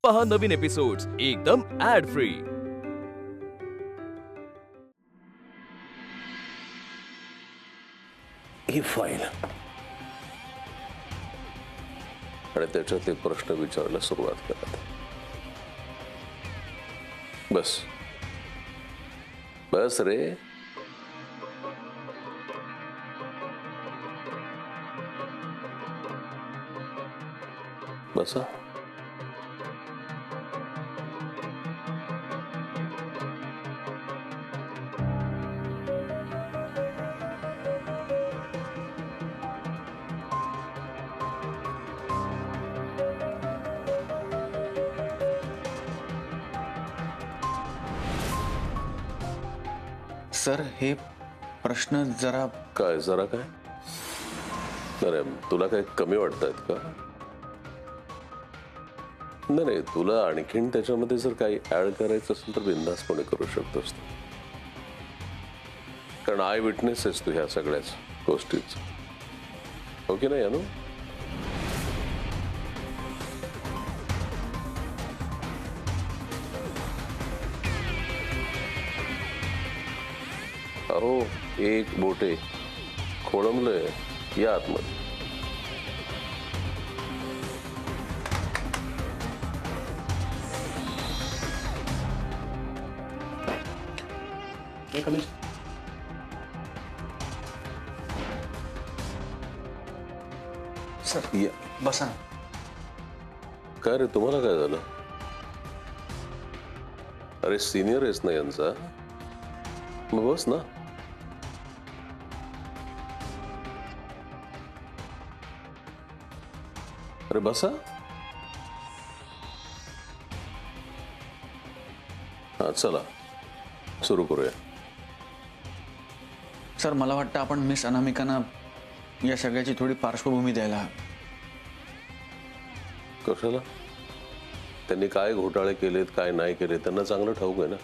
पहा नवीन एपिसोड्स एकदम add free. ही file आणि त्याच्यातले प्रश्न विचारायला सुरुवात करत. बस बस रे. बसा. सर हे प्रश्न जरा काय जरा काय? अरे तुला काय कमी वाटतायत का? नाही नाही, तुला आणखीन त्याच्यामध्ये जर काही ऍड करायचं असेल तर बिनधास्तपणे करू शकतोस तू. कारण आय विटनेस आहेस तू ह्या सगळ्याच गोष्टीच. हो की नाही अनु? अहो एक बोटे खोळंबलंय या आतमध्ये. सर या. बसा. काय रे तुम्हाला काय झालं? अरे सिनियर आहेस ना यांचा, मग बस ना. अरे बसा. हा चला सुरू करूया. सर मला वाटतं आपण मिस अनामिकांना या सगळ्याची थोडी पार्श्वभूमी द्यायला हवी. कशाला? त्यांनी काय घोटाळे केलेत काय नाही केले त्यांना चांगलं ठाऊक आहे ना.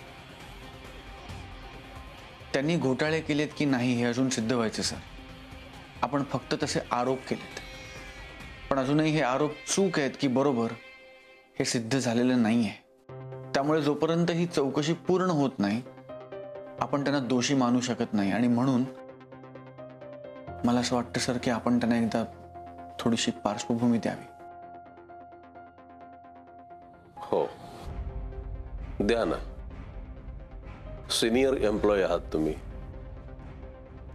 त्यांनी घोटाळे केलेत की नाही हे अजून सिद्ध व्हायचं सर. आपण फक्त तसे आरोप केलेत, पण अजूनही हे आरोप चूक आहेत की बरोबर हे सिद्ध झालेलं नाही आहे. त्यामुळे जोपर्यंत ही चौकशी पूर्ण होत नाही आपण त्यांना दोषी मानू शकत नाही. आणि म्हणून मला असं वाटतं सर की आपण त्यांना एकदा थोडीशी पार्श्वभूमी द्यावी. हो द्या ना. सिनियर एम्प्लॉय आहात तुम्ही,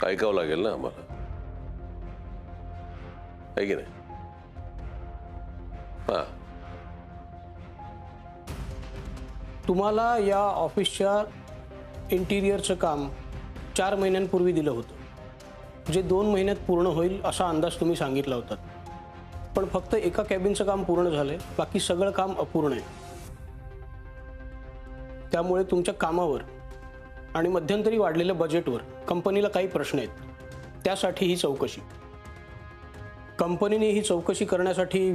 ऐकावं लागेल ना आम्हाला, आहे की नाही? हा. तुम्हाला या ऑफिसच्या इंटिरियरचं काम 4 महिन्यांपूर्वी दिलं होतं, जे 2 महिन्यात पूर्ण होईल असा अंदाज तुम्ही सांगितला होता. पण फक्त एका कॅबिनचं काम पूर्ण झालंय, बाकी सगळं काम अपूर्ण आहे. त्यामुळे तुमच्या कामावर आणि मध्यंतरी वाढलेल्या बजेटवर कंपनीला काही प्रश्न आहेत. त्यासाठी ही चौकशी. कंपनीने ही चौकशी करण्यासाठी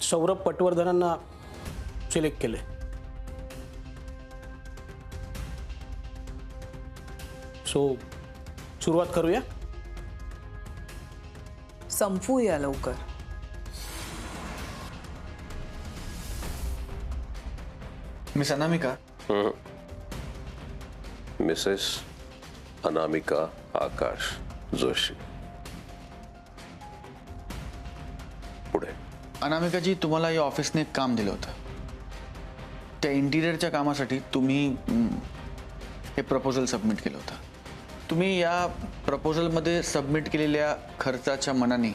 सौरभ पटवर्धनांना सिलेक्ट केले. सो सुरुवात करूया. संपूया लवकर. मिस अनामिका. मिसेस अनामिका आकाश जोशी. पुढे. अनामिकाजी तुम्हाला या ऑफिसने एक काम दिलं होतं. त्या इंटिरियरच्या कामासाठी तुम्ही हे प्रपोजल सबमिट केलं होतं. तुम्ही या प्रपोजलमध्ये सबमिट केलेल्या खर्चाच्या मनाने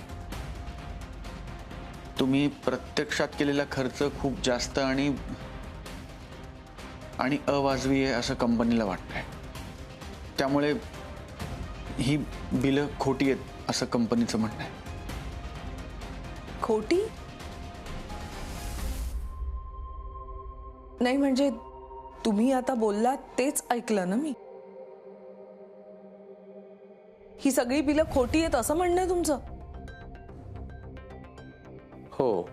तुम्ही प्रत्यक्षात केलेला खर्च खूप जास्त आणि अवाजवी आहे असं कंपनीला वाटतंय. त्यामुळे ही बिलं खोटी आहेत असं कंपनीचं म्हणणं आहे. खोटी नाही म्हणजे तुम्ही आता बोललात तेच ऐकलं ना मी. ही सगळी बिलं खोटी आहेत असं म्हणणं आहे तुमचं? हो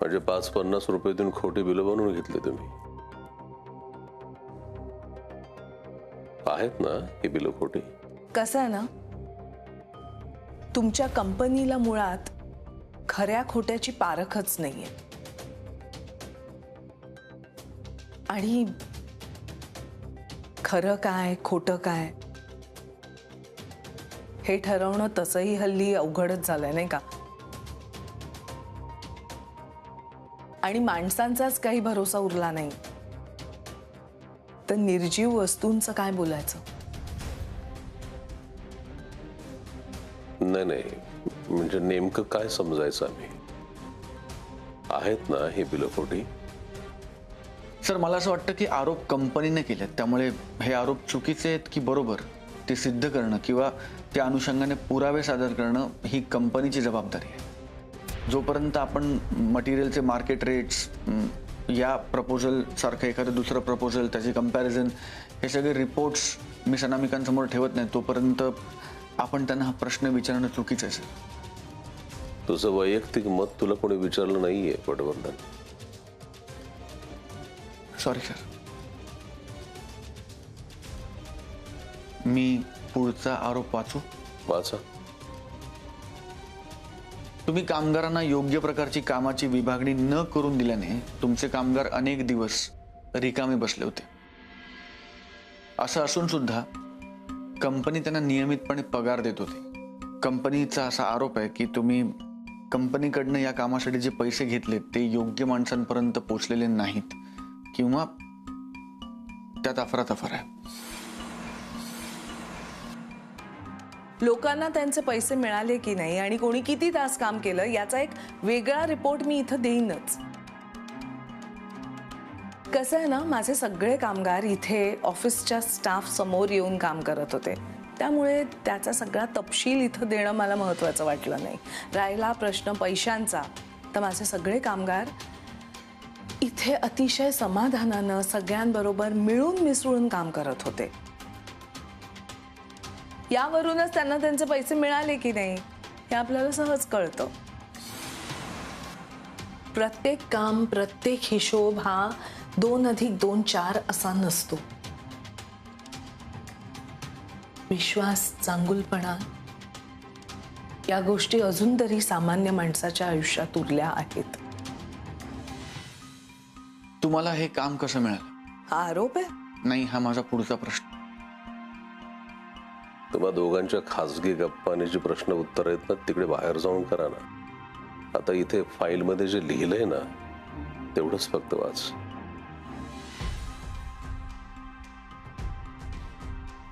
म्हणजे 5-50 रुपये देऊन खोटी बिलं बनवून घेतली तुम्ही. आहेत ना ही बिलं खोटी? कसं आहे ना, तुमच्या कंपनीला मुळात खऱ्या खोट्याची पारखच नाहीये. आणि खरं काय खोटं काय हे ठरवणं तसंही हल्ली अवघडच झालंय नाही का? आणि माणसांचाच काही भरोसा उरला नाही तर निर्जीव वस्तूंचं काय बोलायचं? नाही, म्हणजे नेमकं काय समजायचं आम्ही? आहेत ना ही बिलं खोटी? सर, मला असं वाटतं की आरोप कंपनीने केलेत, त्यामुळे हे आरोप चुकीचे आहेत की बरोबर ते सिद्ध करणं किंवा त्या अनुषंगाने पुरावे सादर करणं ही कंपनीची जबाबदारी आहे. जोपर्यंत आपण मटेरियलचे मार्केट रेट्स, या प्रपोजल सारखं एखादं दुसरं प्रपोजल, त्याची कंपॅरिझन, हे सगळे रिपोर्ट्स मिस अनामिकांसमोर ठेवत नाही तोपर्यंत आपण त्यांना हा प्रश्न विचारणं चुकीचं आहे. सर, तुझं वैयक्तिक मत तुला कोणी विचारलं नाहीये पटवर्धन. Sorry sir. मी पुढचा आरोप वाचू? वाचा. तुम्ही कामगारांना योग्य प्रकारची कामाची विभागणी न करून दिल्याने तुमचे कामगार अनेक दिवस रिकामे बसले होते. असं असून सुद्धा कंपनी त्यांना नियमितपणे पगार देत होती. कंपनीचा असा आरोप आहे की तुम्ही कंपनीकडनं या कामासाठी जे पैसे घेतले ते योग्य माणसांपर्यंत पोहोचलेले नाहीत किंवा त्यात अफरातफर आहे. लोकांना त्यांचे पैसे मिळाले की नाही आणि कोणी किती तास काम केलं याचा एक वेगळा रिपोर्ट मी इथं देईनच. कसं आहे ना, माझे सगळे कामगार इथे ऑफिसच्या स्टाफ समोर येऊन काम करत होते, त्यामुळे त्याचा सगळा तपशील इथं देणं मला महत्त्वाचं वाटलं नाही. राहिला प्रश्न पैशांचा, तर माझे सगळे कामगार इथे अतिशय समाधानानं सगळ्यांबरोबर मिळून मिसळून काम करत होते. यावरूनच त्यांना त्यांचे पैसे मिळाले की नाही हे आपल्याला सहज कळतं. प्रत्येक काम, प्रत्येक हिशोब हा 2+2 4 असा नसतो. विश्वास, चांगुलपणा या गोष्टी अजून तरी सामान्य माणसाच्या आयुष्यात उरल्या आहेत. तुम्हाला हे काम कसं मिळालं? हा आरोप आहे? नाही, हा माझा पुढचा प्रश्न. तुम्हा दोघांच्या खासगी गप्पाने जे प्रश्न उत्तर आहेत ना तिकडे बाहेर जाऊन करा ना. आता इथे फाईल मध्ये जे लिहिलंय ना तेवढंच फक्त वाच.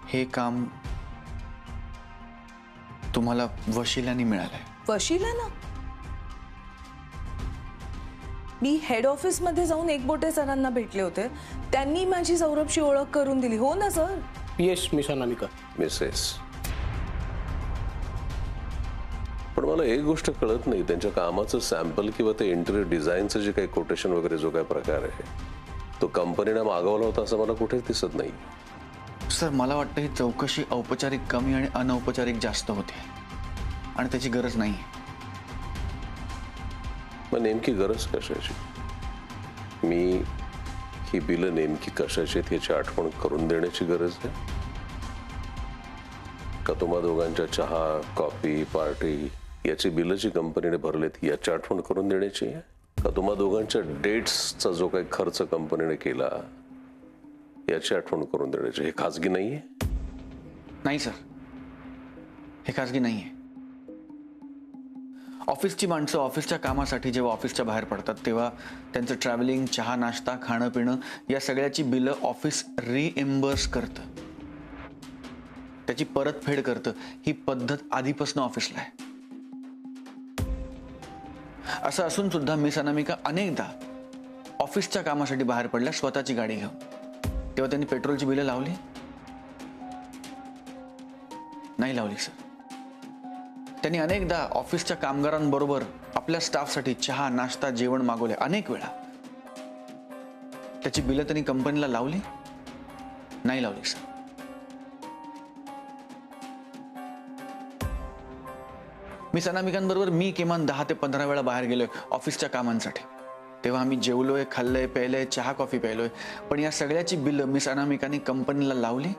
हे काम तुम्हाला वशिल्याने मिळालंय. वशिला ना? मी हेड ऑफिस मध्ये जाऊन एकबोटे सरांना भेटले होते, त्यांनी माझी सौरभशी ओळख करून दिली. हो ना सर? येस मिस अनामिका. मिसेस, पण मला एक गोष्ट कळत नाही, त्यांच्या कामाचं सॅम्पल किंवा ते इंटेरियर डिझाईनचं जे काही कोटेशन वगैरे जो काही प्रकार आहे तो कंपनीने मागवला होता असं मला कुठेच दिसत नाही. सर, मला वाटतं ही चौकशी औपचारिक कमी आणि अनौपचारिक जास्त होते आणि त्याची गरज नाही. मग नेमकी गरज कशाची? मी ही बिलं नेमकी कशाची आहेत याची आठवण करून देण्याची गरज आहे का? तुम्हा दोघांच्या चहा, कॉफी, पार्टी याची बिलं जी कंपनीने भरलेत याची आठवण करून देण्याची आहे का? तुम्हा दोघांच्या डेट्सचा जो काही खर्च कंपनीने केला याची आठवण करून देण्याची? हे खाजगी नाहीये? नाही सर, हे खाजगी नाहीये. ऑफिसची माणसं ऑफिसच्या कामासाठी जेव्हा ऑफिसच्या बाहेर पडतात तेव्हा त्यांचं ट्रॅव्हलिंग, चहा, नाश्ता, खाणं पिणं या सगळ्याची बिलं ऑफिस रिएम्बर्स करतं, त्याची परतफेड करतं. ही पद्धत आधीपासून ऑफिसला आहे. असं असून सुद्धा मिस अनामिका अनेकदा ऑफिसच्या कामासाठी बाहेर पडल्या स्वतःची गाडी घेऊन. तेव्हा त्यांनी पेट्रोलची बिलं लावली? नाही लावली सर. त्यांनी अनेकदा ऑफिसच्या कामगारांबरोबर आपल्या स्टाफसाठी चहा, नाश्ता, जेवण मागवले अनेक वेळा. त्याची बिलं त्यांनी कंपनीला लावली? नाही लावली सर. मिस अनामिकांबरोबर मी किमान 10 ते 15 वेळा बाहेर गेलोय ऑफिसच्या कामांसाठी. तेव्हा आम्ही जेवलोय, खाल्लंय, प्यायलंय, चहा कॉफी प्यायलोय. पण या सगळ्याची बिलं मिस अनामिकांनी कंपनीला लावली?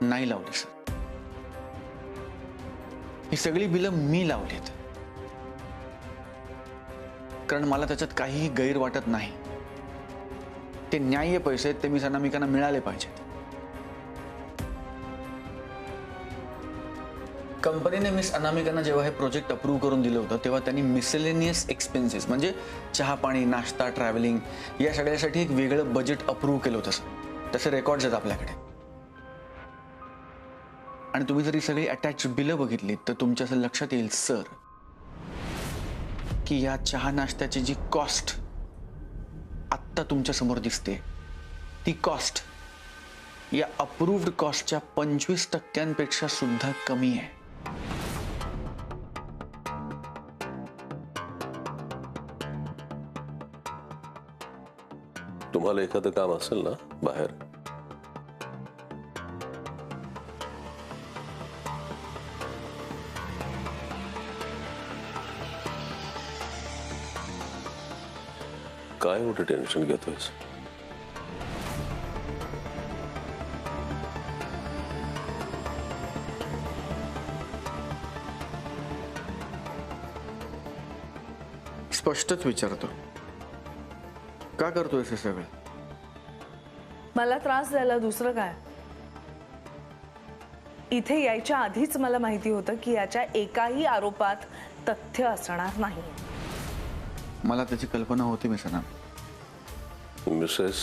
नाही लावली सर. ही सगळी बिलं मी लावलीत कारण मला त्याच्यात काहीही गैर वाटत नाही. ते न्याय्य पैसे आहेत, ते मिस अनामिकांना मिळाले पाहिजेत. कंपनीने मिस अनामिकांना जेव्हा हे प्रोजेक्ट अप्रूव्ह करून दिलं होतं तेव्हा त्यांनी मिसेलेनियस एक्सपेन्सेस म्हणजे चहा पाणी नाश्ता ट्रॅव्हलिंग या सगळ्यासाठी एक वेगळं बजेट अप्रूव्ह केलं होतं. तसे रेकॉर्ड्स आहेत आपल्याकडे. आणि तुम्ही जर ही सगळी अटॅच बिलं बघितली तर तुमच्या असं लक्षात येईल सर की या चहा नाश्त्याची जी कॉस्ट आत्ता तुमच्या समोर दिसते ती कॉस्ट या अप्रूव्ड कॉस्टच्या 25% सुद्धा कमी आहे. तुम्हाला एखादं काम असेल ना बाहेर, काय एवढं टेन्शन घेतोयस? स्पष्टच विचारतो, का करतोय हे सगळं? मला त्रास द्यायला दुसरं काय? इथे यायच्या आधीच मला माहिती होतं की याच्या एकाही आरोपात तथ्य असणार नाही. मला त्याची कल्पना होती मिस मिसेस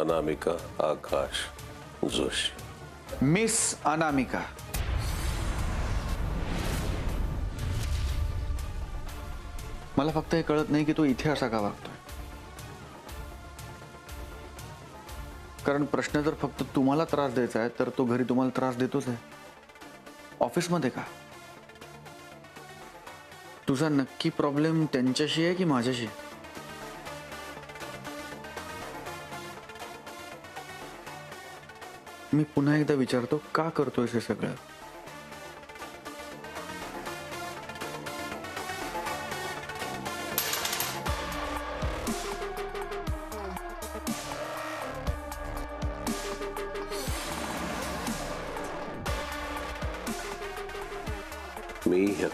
अनामिका आकाश जोशी. मिस अनामिका. मला फक्त हे कळत नाही की तो इथे असा का वागतोय. कारण प्रश्न जर फक्त तुम्हाला त्रास द्यायचा आहे तर तो घरी तुम्हाला त्रास देतोच आहे, ऑफिसमध्ये का? तुझा नक्की प्रॉब्लेम त्यांच्याशी आहे की माझ्याशी? मी पुन्हा एकदा विचारतो, का करतोय हे सगळं? मी ह्या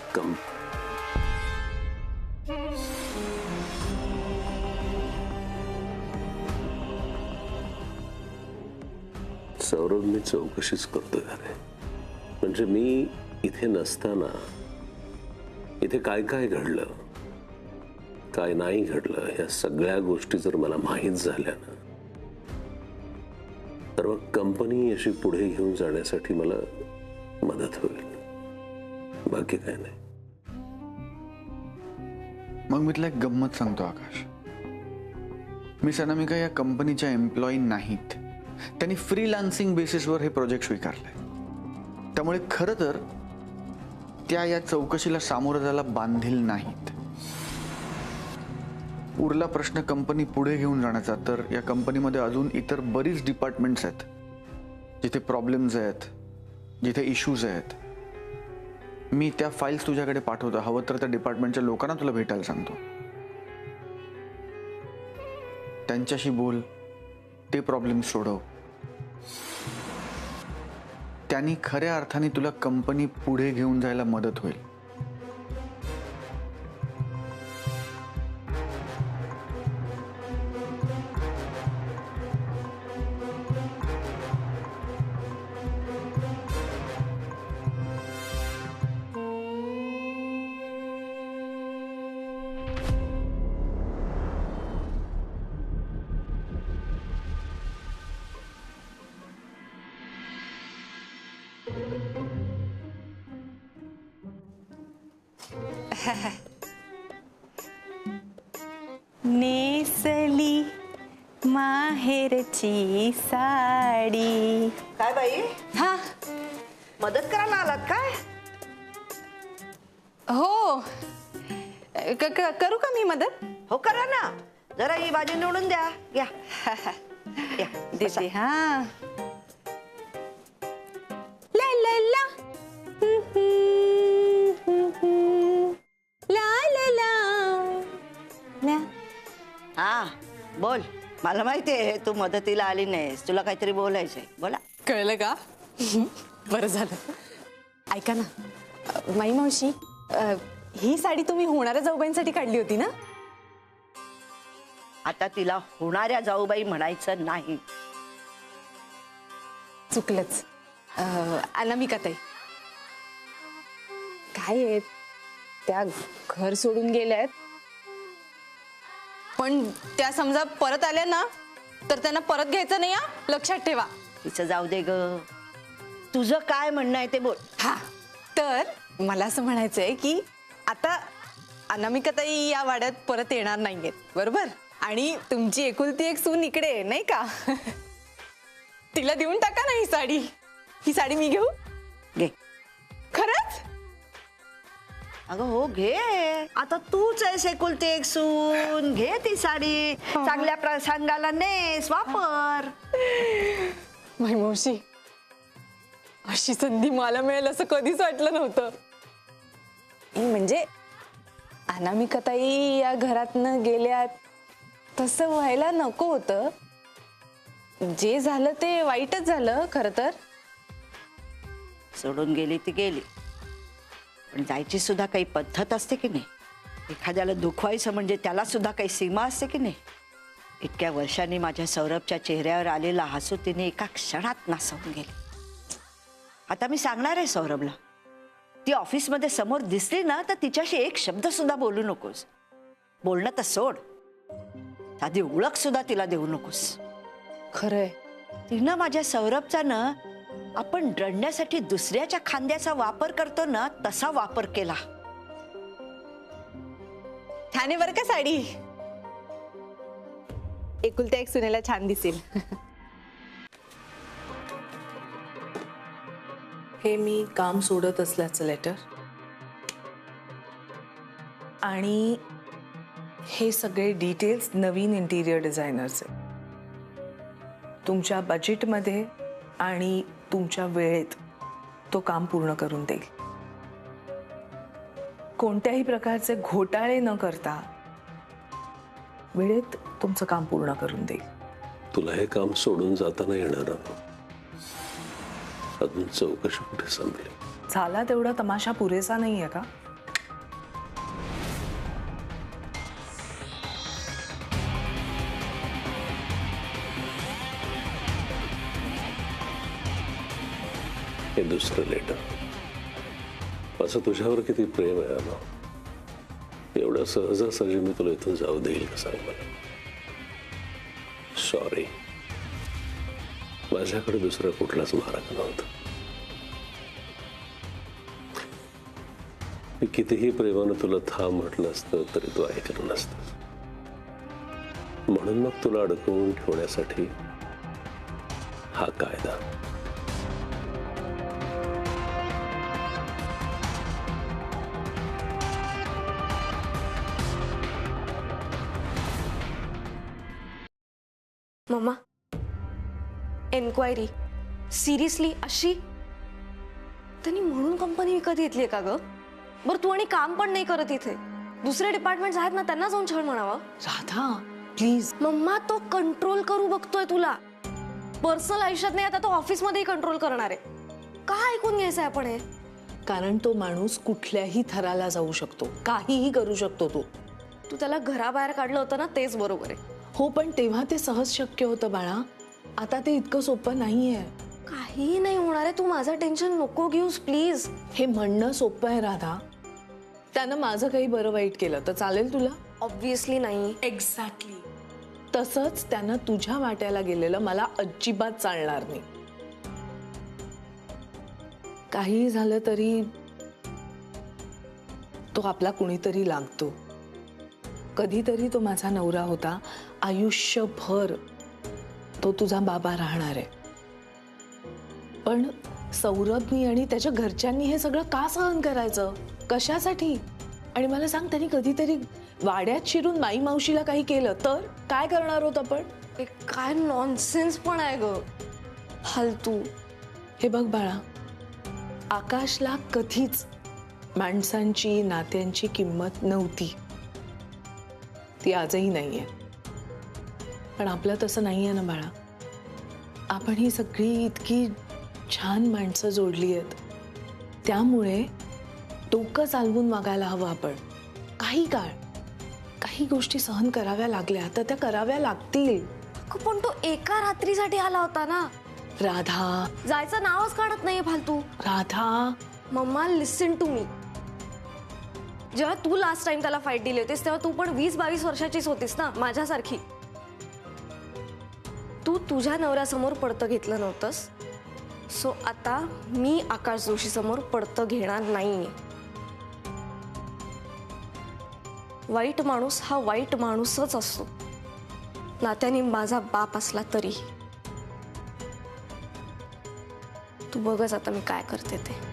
सौरभ, मी चौकशीच करतोय अरे. म्हणजे मी इथे नसताना इथे काय काय घडलं, काय नाही घडलं, ह्या सगळ्या गोष्टी जर मला माहीत झाल्या ना तर मग कंपनी अशी पुढे घेऊन जाण्यासाठी मला मदत होईल, बाकी काय नाही. मग मी तुला एक गंमत सांगतो आकाश. मिस अनामिका या कंपनीच्या एम्प्लॉई नाहीत. त्यांनी फ्रीलान्सिंग बेसिसवर हे प्रोजेक्ट स्वीकारले. त्यामुळे खरं तर त्या या चौकशीला सामोरं जायला बांधील नाहीत. उरला प्रश्न कंपनी पुढे घेऊन जाण्याचा, तर या कंपनीमध्ये अजून इतर बरीच डिपार्टमेंट्स आहेत जिथे प्रॉब्लेम्स आहेत, जिथे इश्यूज आहेत. मी त्या फाईल्स तुझ्याकडे पाठवतो. हवं तर त्या डिपार्टमेंटच्या लोकांना तुला भेटायला सांगतो. त्यांच्याशी बोल, ते प्रॉब्लेम सोडव. त्यांनी खऱ्या अर्थाने तुला कंपनी पुढे घेऊन जायला मदत होईल. नेसली माहेरची साडी. काय बाई, हा मदत करायला आलात काय? हो, करू का मी मदत? हो करा ना, जरा ही भाजी निवडून द्या. या या, देते. हा ला ला ला ला ला ला ला. हा बोल. मला माहिती आहे तू मदतीला आली नाहीस, तुला काहीतरी बोलायचंय. बोला. कळलं का? बरं झालं. ऐका ना माई मावशी, ही साडी तुम्ही होणाऱ्या जाऊबाईंसाठी काढली होती ना? आता तिला होणाऱ्या जाऊबाई म्हणायचं नाही. चुकलंच. अनामिका ताई, काय आहे, त्या घर सोडून गेल्यात, पण त्या समजा परत आल्या ना तर त्यांना परत घ्यायचं नाही, हा लक्षात ठेवा. तिचं जाऊ दे ग, तुझं काय म्हणणं आहे ते बोल. हा, तर मला असं म्हणायचंय की आता अनामिका ताई या वाड्यात परत येणार नाहीयेत, बरोबर? आणि तुमची एकुलती एक सून इकडे आहे, नाही का? तिला देऊन टाका ना ही साडी. ही साडी मी घेऊ? घे. खरंच? अगं हो घे, आता तूच आहेस एकुलती एक सून, घे ती साडी, चांगल्या प्रसंगाला नेस, वापर. मावशी, अशी संधी मला मिळेल असं कधीच वाटलं नव्हतं. म्हणजे अनामिकाताई या घरातनं गेल्यात तसं व्हायला नको होतं. जे झालं ते वाईटच झालं खरं तर. सोडून गेली ती गेली, पण जायची सुद्धा काही पद्धत असते की नाही? एखाद्याला दुखवायचं म्हणजे त्याला सुद्धा काही सीमा असते की नाही? इतक्या वर्षांनी माझ्या सौरभच्या चेहऱ्यावर आलेला हसू तिने एका क्षणात नासवून गेली. आता मी सांगणार आहे सौरभला, ती ऑफिसमध्ये समोर दिसली ना तर तिच्याशी एक शब्द सुद्धा बोलू नकोस. बोलणं तर सोड, साधी ओळख सुद्धा तिला देऊ नकोस. खरंय. तिनं माझ्या सौरभचा ना आपण रडण्यासाठी दुसऱ्याच्या खांद्याचा वापर करतो ना तसा वापर केला. छान आहे बरं का साडी. एकुलत्या एक सुनेला छान दिसेल. हे मी काम सोडत असल्याचं लेटर आणि हे सगळे डिटेल्स नवीन इंटिरियर डिझायनरचे. तुमच्या बजेटमध्ये आणि तुमच्या वेळेत तो काम पूर्ण करून देईल. कोणत्याही प्रकारचे घोटाळे न करता वेळेत तुमचं काम पूर्ण करून देईल. तुला हे काम सोडून जाताना येणार अजून चौकशी कुठे संपली? झाला तेवढा तमाशा पुरेसा नाहीये का? हे दुसरं लेटर. असं तुझ्यावर किती प्रेम आहे ना, एवढं सहजासहजी मी तुला इथून जाऊ देईल का सांग मला? सॉरी, माझ्याकडे दुसरा कुठलाच मार्ग नव्हता. मी कितीही प्रेमानं तुला थांब म्हटलं असतं तरी तू ऐकलं नसतं. म्हणून मग तुला अडकवून ठेवण्यासाठी हा कायदा. मम्मा, एन्क्वायरी सिरियसली अशी? त्यांनी म्हणून कंपनी विकत घेतली का ग? बरं तू आणि काम पण नाही करत इथे, दुसरे डिपार्टमेंट आहेत ना त्यांना जाऊन छळ म्हणावं. राधा प्लीज. मम्मा, तो कंट्रोल करू बघतोय तुला, पर्सनल आयुष्यात नाही, आता तो ऑफिस मध्येही कंट्रोल करणार आहे. का ऐकून घ्यायचंय आपण हे? कारण तो माणूस कुठल्याही थराला जाऊ शकतो, काहीही करू शकतो. तू त्याला घराबाहेर काढलं होतं ना, तेच बरोबर आहे. हो, पण तेव्हा ते सहज शक्य होतं बाळा. आता ते इतकं सोपं नाहीये. काही नाही होणार आहे, तू माझं टेन्शन नको घेऊस प्लीज. हे म्हणणं सोपं आहे राधा. त्यानं माझं काही बरं वाईट केलं तर चालेल तुला? ऑब्व्हियसली नाही. एक्झॅक्टली. तसंच त्यानं तुझ्या वाट्याला गेलेलं मला अजिबात चालणार नाही. काही झालं तरी तो आपला कुणीतरी लागतो. कधीतरी तो माझा नवरा होता, आयुष्यभर तो तुझा बाबा राहणार आहे. पण सौरभनी आणि त्याच्या घरच्यांनी हे सगळं का सहन करायचं? कशासाठी? आणि मला सांग, त्यांनी कधीतरी वाड्यात शिरून माई मावशीला काही केलं तर काय करणार होत आपण? काय नॉनसेन्स पण आहे ग, फालतू. हे बघ बाळा, आकाशला कधीच माणसांची नात्यांची किंमत नव्हती, ती आजही नाहीये. पण आपलं तसं नाहीये ना बाळा. आपण ही सगळी इतकी छान माणसं जोडली आहेत, त्यामुळे डोकं चालवून वागायला हवं आपण काही काळ. काही गोष्टी सहन कराव्या लागल्या तर त्या कराव्या लागतील. अगं, पण तो एका रात्रीसाठी आला होता ना. राधा, जायचं नावच काढत नाहीये फालतू. Radha, mamma listen to me. जेव्हा तू लास्ट टाइम त्याला फाईट दिली होतीस तेव्हा तू पण 20-22 वर्षाचीच होतीस ना, माझ्यासारखी. तू तुझ्या नवऱ्यासमोर पडतं घेतलं नव्हतंस. सो आता मी आकाश जोशी समोर पडतं घेणार नाहीये. वाईट माणूस हा वाईट माणूसच असतो, नात्याने माझा बाप असला तरी. तू बघच आता मी काय करते ते.